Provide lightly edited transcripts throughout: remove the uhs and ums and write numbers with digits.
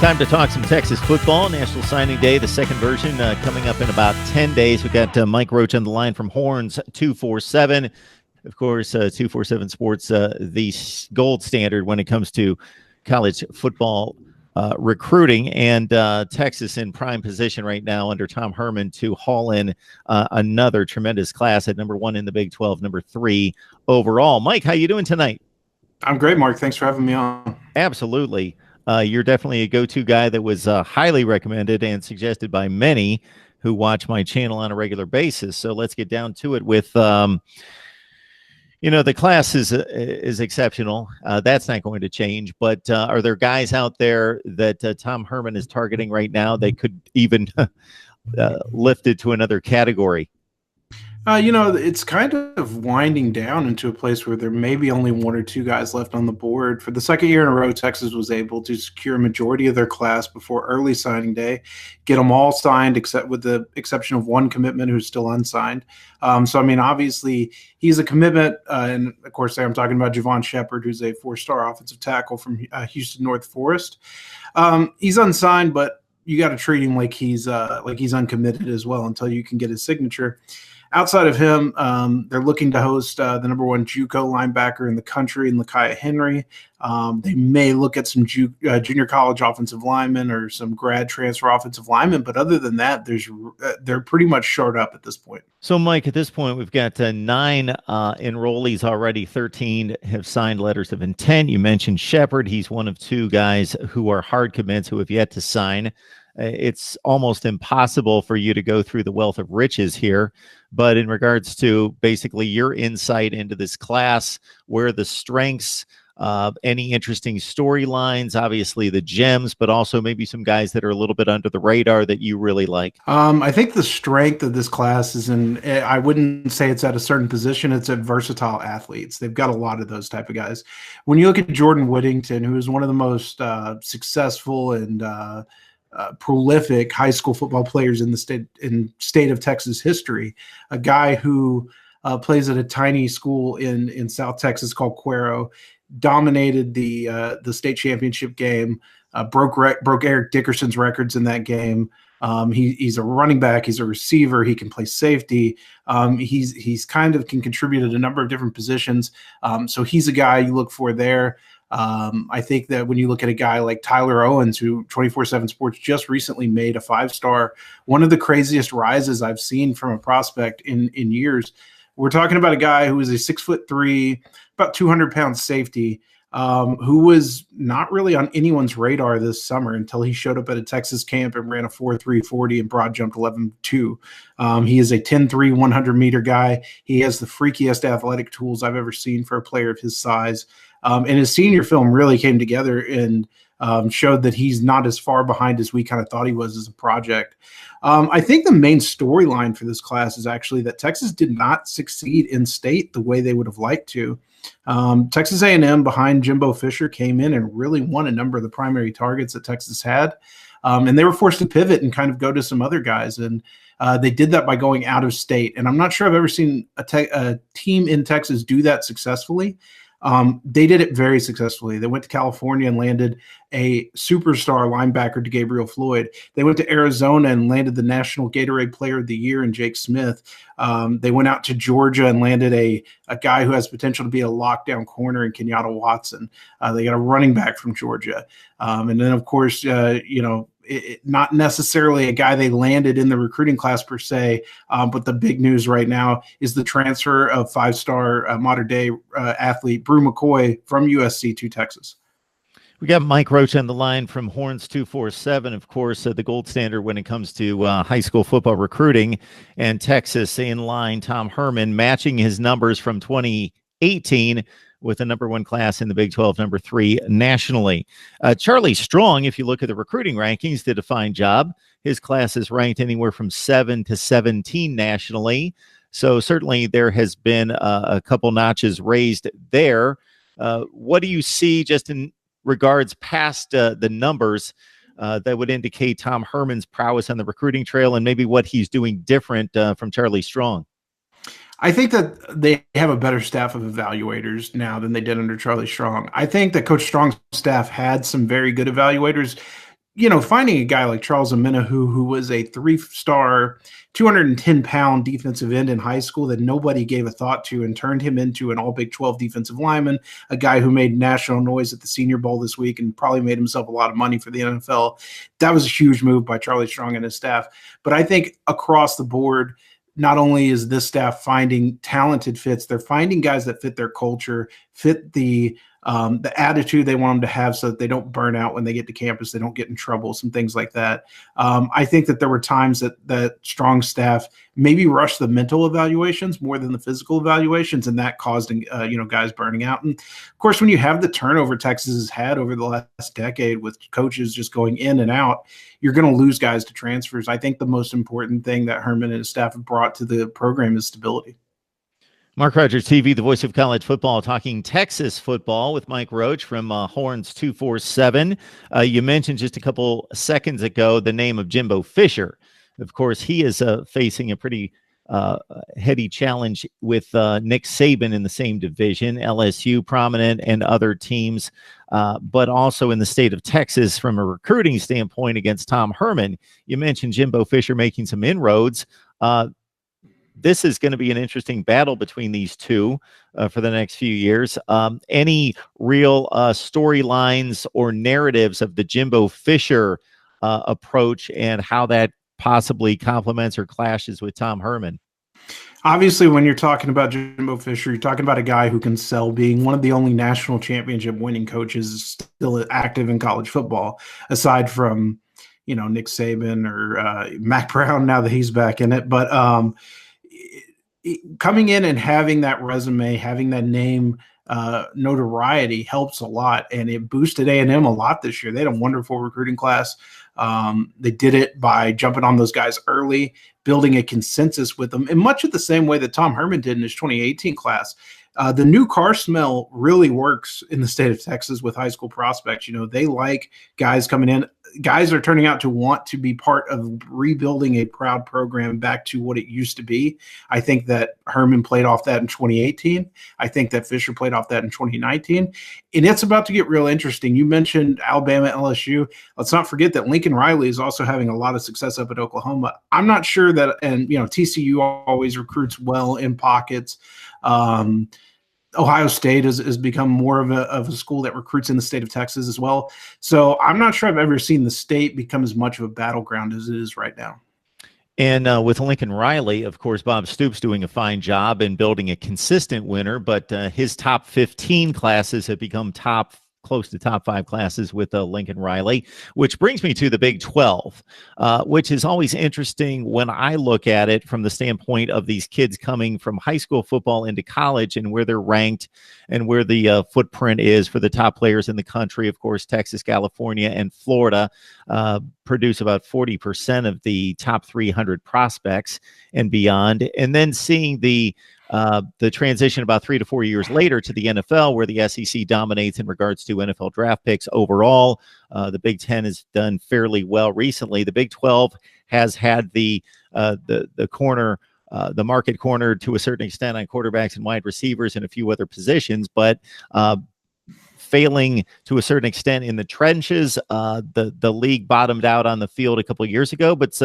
Time to talk some Texas football. National Signing Day, the second version, coming up in about 10 days. We've got Mike Roach on the line from Horns 247. Of course, 247 Sports, the gold standard when it comes to college football recruiting. And Texas in prime position right now under Tom Herman to haul in another tremendous class at number 1 in the Big 12, number 3 overall. Mike, how you doing tonight? I'm great, Mark. Thanks for having me on. Absolutely. You're definitely a go-to guy that was highly recommended and suggested by many who watch my channel on a regular basis. So let's get down to it with, the class is exceptional. That's not going to change. But are there guys out there that Tom Herman is targeting right now that could even lift it to another category? It's kind of winding down into a place where there may be only 1 or 2 guys left on the board. For the second year in a row, Texas was able to secure a majority of their class before early signing day, get them all signed, except with the exception of 1 commitment who's still unsigned. Obviously, he's a commitment. And, of course, I'm talking about Javon Shepard, who's a 4-star offensive tackle from Houston North Forest. He's unsigned, but you got to treat him like he's uncommitted as well until you can get his signature. Outside of him, they're looking to host the number 1 JUCO linebacker in the country, in Lakiah Henry. They may look at some junior college offensive linemen or some grad transfer offensive linemen, but other than that, they're pretty much short up at this point. So, Mike, at this point, we've got 9 enrollees already. 13 have signed letters of intent. You mentioned Shepard. He's one of 2 guys who are hard commits who have yet to sign. It's almost impossible for you to go through the wealth of riches here. But in regards to basically your insight into this class, where are the strengths, any interesting storylines, obviously the gems, but also maybe some guys that are a little bit under the radar that you really like? I think the strength of this class is I wouldn't say it's at a certain position. It's at versatile athletes. They've got a lot of those type of guys. When you look at Jordan Whittington, who is one of the most successful and prolific high school football players in the state of Texas history, a guy who plays at a tiny school in South Texas called Cuero, dominated the state championship game, broke Eric Dickerson's records in that game. He's a running back. He's a receiver. He can play safety. He's kind of can contribute at a number of different positions. So he's a guy you look for there. I think that when you look at a guy like Tyler Owens, who 247 Sports just recently made a 5-star, one of the craziest rises I've seen from a prospect in years. We're talking about a guy who is a 6'3", about 200-pound safety, who was not really on anyone's radar this summer until he showed up at a Texas camp and ran a 4.3 40 and broad jumped 11.2. He is a 10.3 100-meter guy. He has the freakiest athletic tools I've ever seen for a player of his size. And his senior film really came together and showed that he's not as far behind as we kind of thought he was as a project. I think the main storyline for this class is actually that Texas did not succeed in state the way they would have liked to. Texas A&M behind Jimbo Fisher came in and really won a number of the primary targets that Texas had. And they were forced to pivot and kind of go to some other guys. And they did that by going out of state. And I'm not sure I've ever seen a team in Texas do that successfully. They did it very successfully. They went to California and landed a superstar linebacker to Gabriel Floyd. They went to Arizona and landed the National Gatorade Player of the Year in Jake Smith. They went out to Georgia and landed a guy who has potential to be a lockdown corner in Kenyatta Watson. They got a running back from Georgia. And then, of course, not necessarily a guy they landed in the recruiting class per se, but the big news right now is the transfer of 5-star modern-day athlete Brew McCoy from USC to Texas. We got Mike Roach on the line from Horns 247, of course, the gold standard when it comes to high school football recruiting, and Texas in line, Tom Herman, matching his numbers from 2018 with the number 1 class in the Big 12, number 3 nationally. Charlie Strong, if you look at the recruiting rankings, did a fine job. His class is ranked anywhere from 7 to 17 nationally. So certainly there has been a couple notches raised there. What do you see just in regards past the numbers that would indicate Tom Herman's prowess on the recruiting trail and maybe what he's doing different from Charlie Strong? I think that they have a better staff of evaluators now than they did under Charlie Strong. I think that Coach Strong's staff had some very good evaluators. finding a guy like Charles Omenihu, who was a 3-star, 210-pound defensive end in high school that nobody gave a thought to, and turned him into an all Big 12 defensive lineman, a guy who made national noise at the Senior Bowl this week and probably made himself a lot of money for the NFL. That was a huge move by Charlie Strong and his staff. But I think across the board, not only is this staff finding talented fits, they're finding guys that fit their culture, fit the attitude they want them to have, so that they don't burn out when they get to campus, they don't get in trouble, some things like that. I think that there were times that Strong staff maybe rushed the mental evaluations more than the physical evaluations, and that caused guys burning out. And of course, when you have the turnover Texas has had over the last decade with coaches just going in and out, you're going to lose guys to transfers. I think the most important thing that Herman and his staff have brought to the program is stability. Mark Rogers TV, the voice of college football, talking Texas football with Mike Roach from Horns 247. You mentioned just a couple seconds ago the name of Jimbo Fisher. Of course, he is facing a pretty heady challenge with Nick Saban in the same division, LSU prominent, and other teams, but also in the state of Texas from a recruiting standpoint against Tom Herman. You mentioned Jimbo Fisher making some inroads. This is going to be an interesting battle between these two for the next few years. Any real storylines or narratives of the Jimbo Fisher approach and how that possibly complements or clashes with Tom Herman? Obviously, when you're talking about Jimbo Fisher, you're talking about a guy who can sell, being one of the only national championship winning coaches still active in college football, aside from, Nick Saban or Mac Brown now that he's back in it. But coming in and having that resume, having that name notoriety helps a lot, and it boosted A&M a lot this year. They had a wonderful recruiting class. They did it by jumping on those guys early, building a consensus with them in much of the same way that Tom Herman did in his 2018 class. The new car smell really works in the state of Texas with high school prospects. They like guys coming in. Guys are turning out to want to be part of rebuilding a proud program back to what it used to be. I think that Herman played off that in 2018. I think that Fisher played off that in 2019. And it's about to get real interesting. You mentioned Alabama, LSU. Let's not forget that Lincoln Riley is also having a lot of success up at Oklahoma. I'm not sure that, and TCU always recruits well in pockets. Ohio State has become more of a school that recruits in the state of Texas as well. So I'm not sure I've ever seen the state become as much of a battleground as it is right now. And with Lincoln Riley, of course, Bob Stoops doing a fine job in building a consistent winner, but his top 15 classes have become close to top 5 classes with Lincoln Riley, which brings me to the Big 12, which is always interesting when I look at it from the standpoint of these kids coming from high school football into college and where they're ranked and where the footprint is for the top players in the country. Of course, Texas, California, and Florida produce about 40% of the top 300 prospects and beyond. And then seeing the transition about 3 to 4 years later to the NFL, where the SEC dominates in regards to NFL draft picks overall. The Big Ten has done fairly well recently. The Big 12 has had the corner, the market corner to a certain extent on quarterbacks and wide receivers and a few other positions, but failing to a certain extent in the trenches. The league bottomed out on the field a couple of years ago, but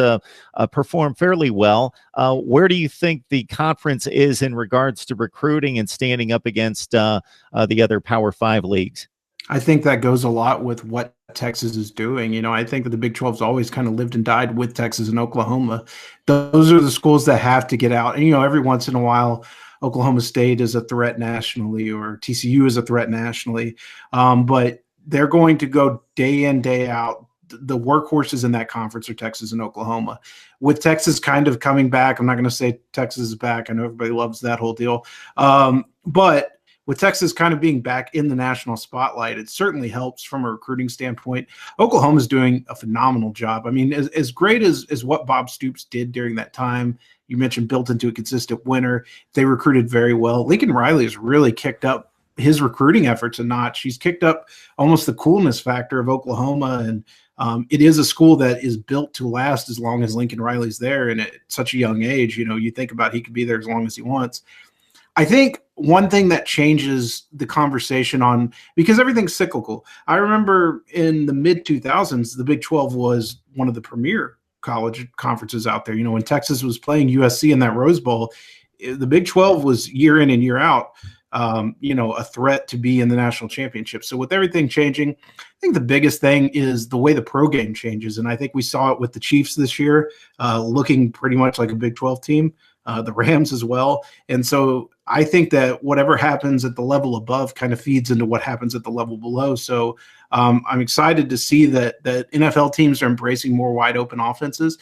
performed fairly well. Where do you think the conference is in regards to recruiting and standing up against the other Power 5 leagues? I think that goes a lot with what Texas is doing. I think that the Big 12's always kind of lived and died with Texas and Oklahoma. Those are the schools that have to get out. And, every once in a while, Oklahoma State is a threat nationally, or TCU is a threat nationally. But they're going to go day in, day out. The workhorses in that conference are Texas and Oklahoma. With Texas kind of coming back, I'm not going to say Texas is back. I know everybody loves that whole deal. But with Texas kind of being back in the national spotlight, it certainly helps from a recruiting standpoint. Oklahoma's doing a phenomenal job. I mean, as great as what Bob Stoops did during that time, you mentioned built into a consistent winner. They recruited very well. Lincoln Riley has really kicked up his recruiting efforts a notch. He's kicked up almost the coolness factor of Oklahoma, and it is a school that is built to last as long as Lincoln Riley's there. And at such a young age, you think about he could be there as long as he wants. I think one thing that changes the conversation on, because everything's cyclical. I remember in the mid 2000s, the Big 12 was one of the premier college conferences out there. You know, when Texas was playing USC in that Rose Bowl, the Big 12 was year in and year out, you know, a threat to be in the national championship. So with everything changing, I think the biggest thing is the way the pro game changes. And I think we saw it with the Chiefs this year, looking pretty much like a Big 12 team, the Rams as well. And so I think that whatever happens at the level above kind of feeds into what happens at the level below. So I'm excited to see that NFL teams are embracing more wide open offenses.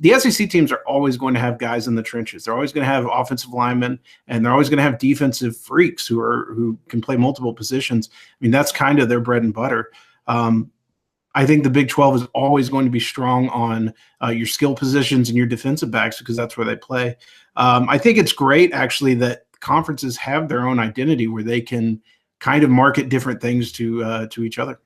The SEC teams are always going to have guys in the trenches. They're always going to have offensive linemen, and they're always going to have defensive freaks who can play multiple positions. I mean, that's kind of their bread and butter. I think the Big 12 is always going to be strong on your skill positions and your defensive backs because that's where they play. I think it's great, actually, that conferences have their own identity where they can kind of market different things to each other.